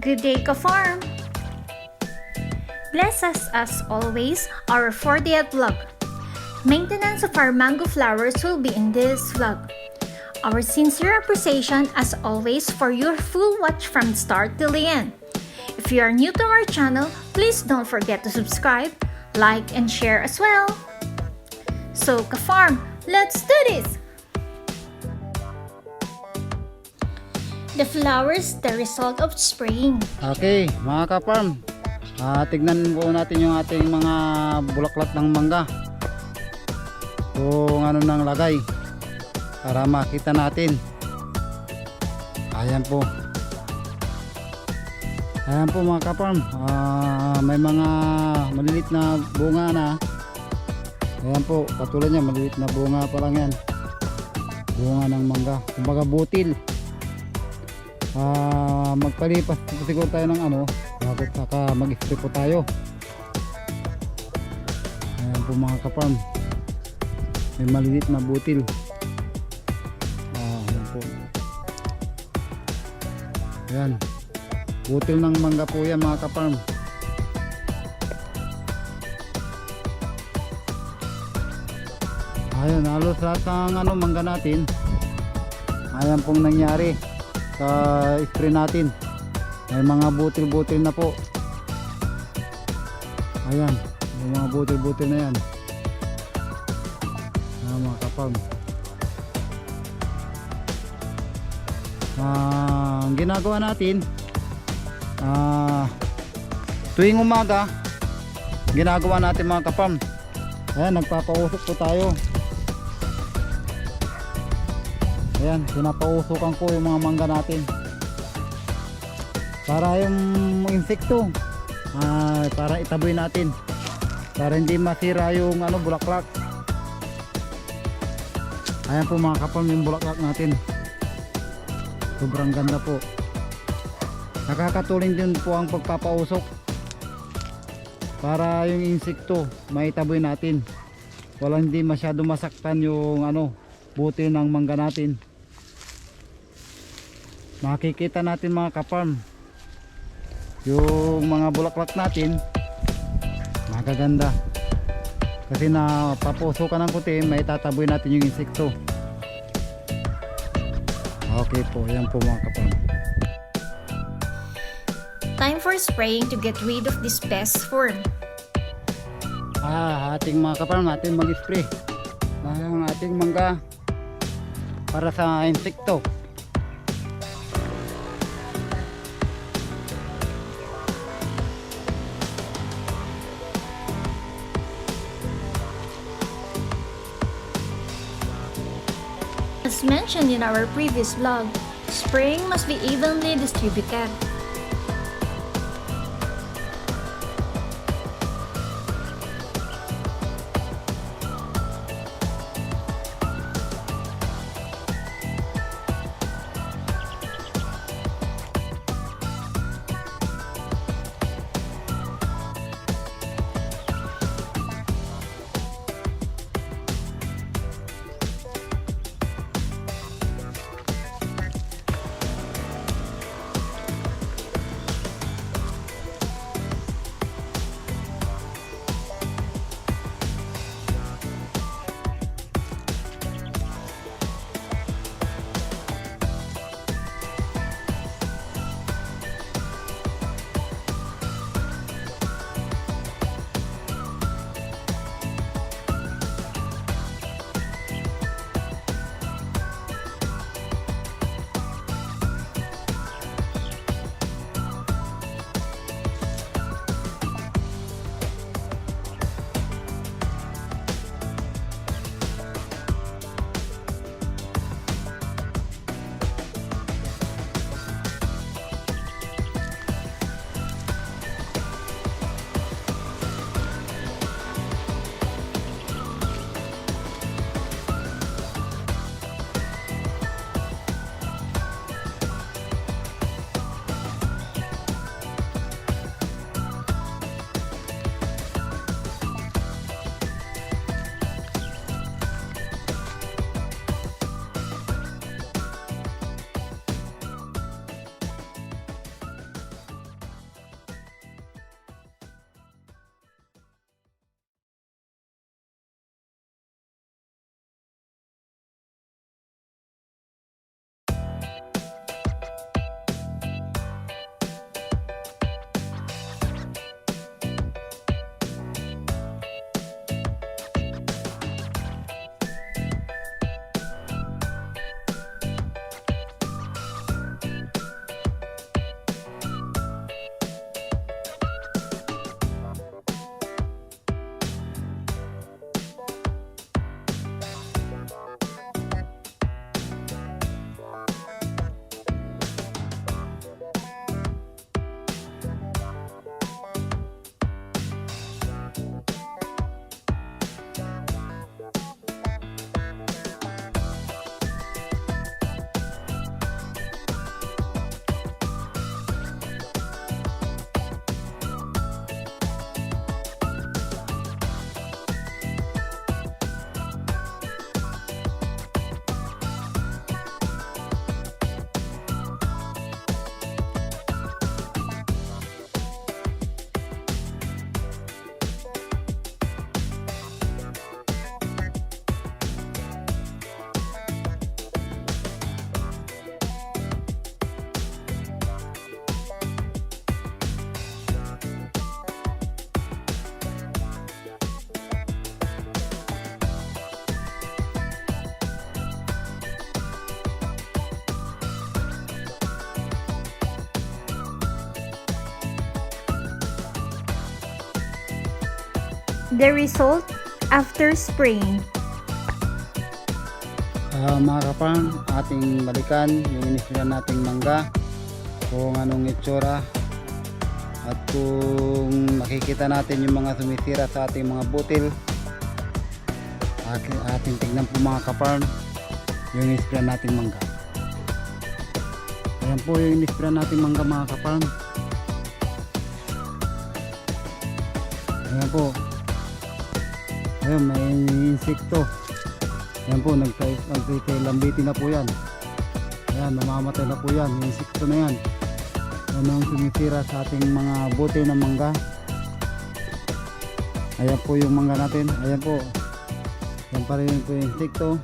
Good day, ka-farm! Bless us as always, our 40th vlog. Maintenance of our mango flowers will be in this vlog. Our sincere appreciation as always for your full watch from start till the end. If you are new to our channel, please don't forget to subscribe, like, and share as well. So, ka-farm, let's do this! The flowers, the result of spraying. Okay, mga ka-farm, tignan po natin yung ating mga bulaklak ng mangga kung ano nang lagay para makita natin. Ayan po mga ka-farm, may mga malilit na bunga na. Ayan po, katulad niya, malilit na bunga pa lang yan, bunga ng mangga, kumbaga butil. Magpalipas siguro tayo ng bakit saka mag-spray po tayo. Ayan po mga ka-farm, may malilit na butil. Ayan po, ayan, butil ng mangga po yan mga ka-farm. Ayan, halos lahat ng mangga natin, ayan pong nangyari sa spray natin. May mga butil-butil na po. Ayan, may mga butil-butil na yan. Ayan mga ka-farm. Ang ginagawa natin, tuwing umaga, ginagawa natin mga ka-farm, ayan, nagpapausok po tayo. Ayan, pinapausukan ko yung mga mangga natin para yung insekto para itaboy natin, para hindi masira yung bulaklak. Ayan po mga ka-farm, yung bulaklak natin sobrang ganda po. Nakakatulong din po ang pagpapausok para yung insekto maitaboy natin, walang hindi masyado masaktan yung butil ng mangga natin. Makikita natin mga ka-farm, yung mga bulaklak natin magaganda kasi napapusukan ng puti, may tataboy natin yung insekto. Okay po, yan po mga ka-farm. Time for spraying to get rid of this pest worm. Ating mga ka-farm, natin mag-spray ng ating mangga para sa insekto. As mentioned in our previous vlog, spraying must be evenly distributed. The result after spraying. Mga kaparm, ating balikan yung inisprayan nating mangga, kung anong itsura at kung makikita natin yung mga sumisira sa ating mga butil. Ating tignan po mga kaparm yung inisprayan nating mangga. Ayan po yung inisprayan nating mangga mga kaparm. Ayan po. Ayan, may insekto. Ayan po, nagsilambitin na po yan. Ayan, namamatay na po yan. Yung insekto na yan. Ano ang sumisira sa ating mga butil ng mangga. Ayan po yung mangga natin. Ayan po. Ayan pa rin po yung insekto.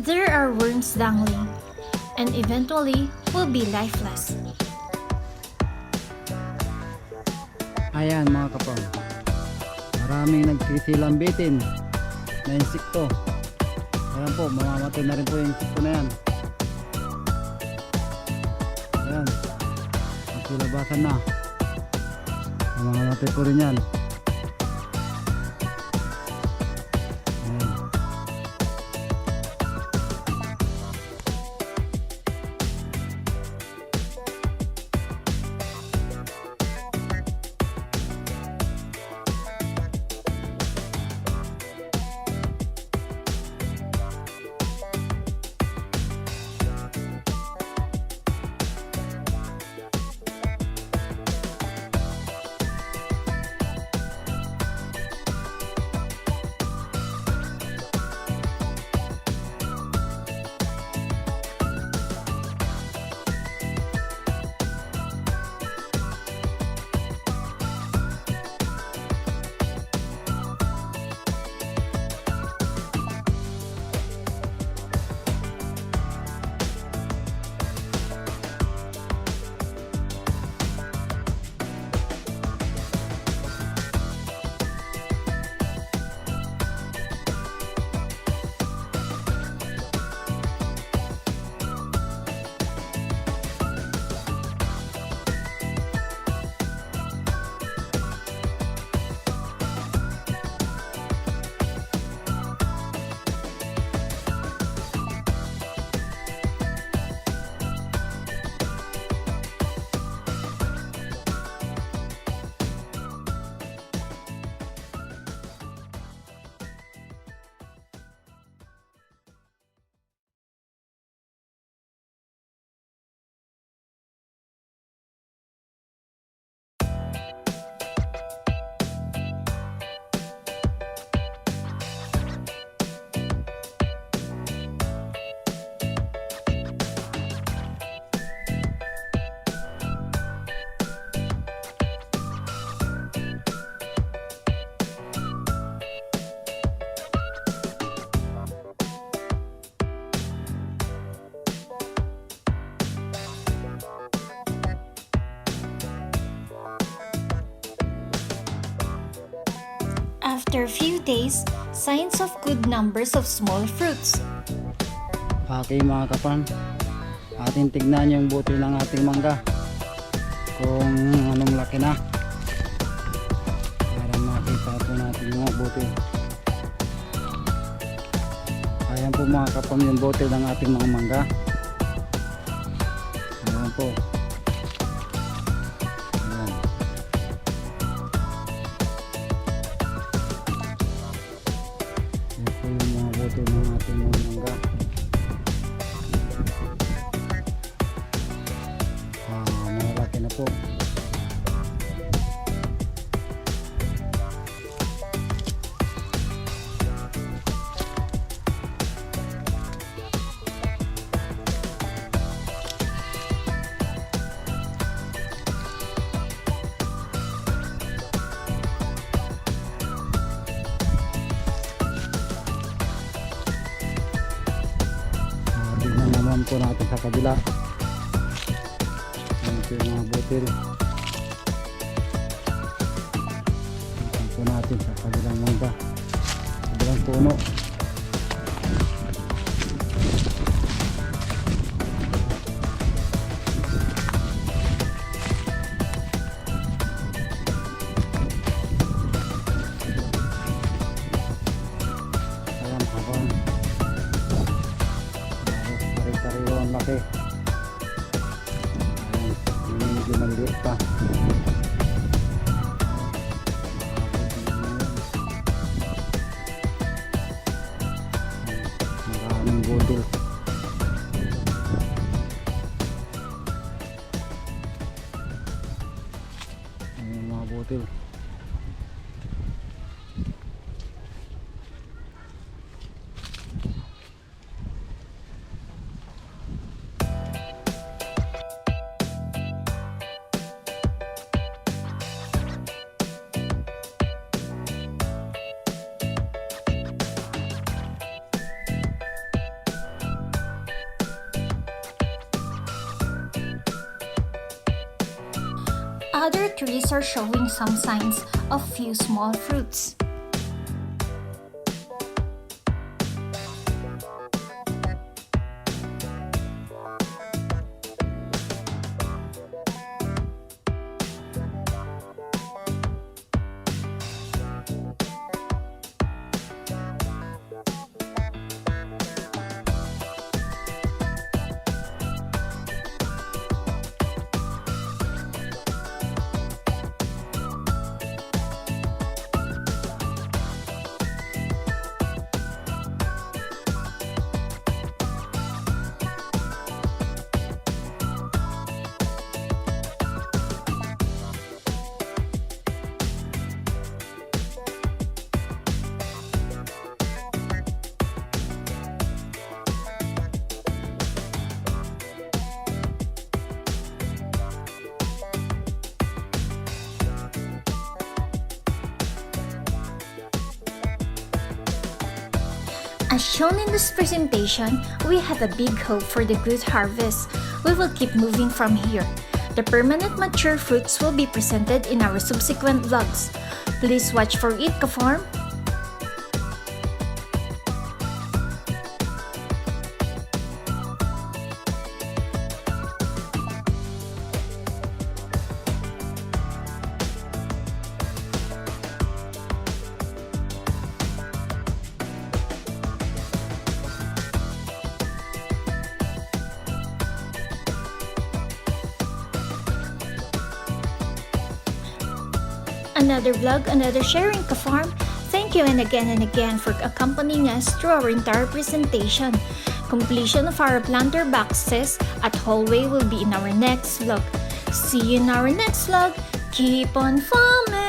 There are worms dangling, and eventually will be lifeless. Ayan mga kapal, maraming nagsisilambitin na insekto. Ayan po, mamamatay na rin po yung insekto na yan. Ayan, nagsilabasan na, mamamatay po rin yan. After a few days, signs of good numbers of small fruits. Okay mga kapan, ating tignan yung butil ng ating mangga kung anong laki na para makita po natin yung mga butil. Ayan po mga kapan yung butil ng ating mga mangga. Ayan po. Ayan. Ayan po yung mga butil ng ating mga mangga. Malaki na po. po natin sa kabila. Ayan po yung mga butil. Ayan po natin sa kabilang mangga, kabilang puno. Ayan, habang pare-pareho ang laki. Ayan, yung medyo maliit pa. Maraming budil. Ayan mga budil. Other trees are showing some signs of few small fruits. As shown in this presentation, we have a big hope for the good harvest. We will keep moving from here. The permanent mature fruits will be presented in our subsequent vlogs. Please watch for it, ka-farm! Another vlog, another sharing, ka-farm. Thank you and again for accompanying us through our entire presentation. Completion of our planter boxes at hallway will be in our next vlog. See you in our next vlog. Keep on farming!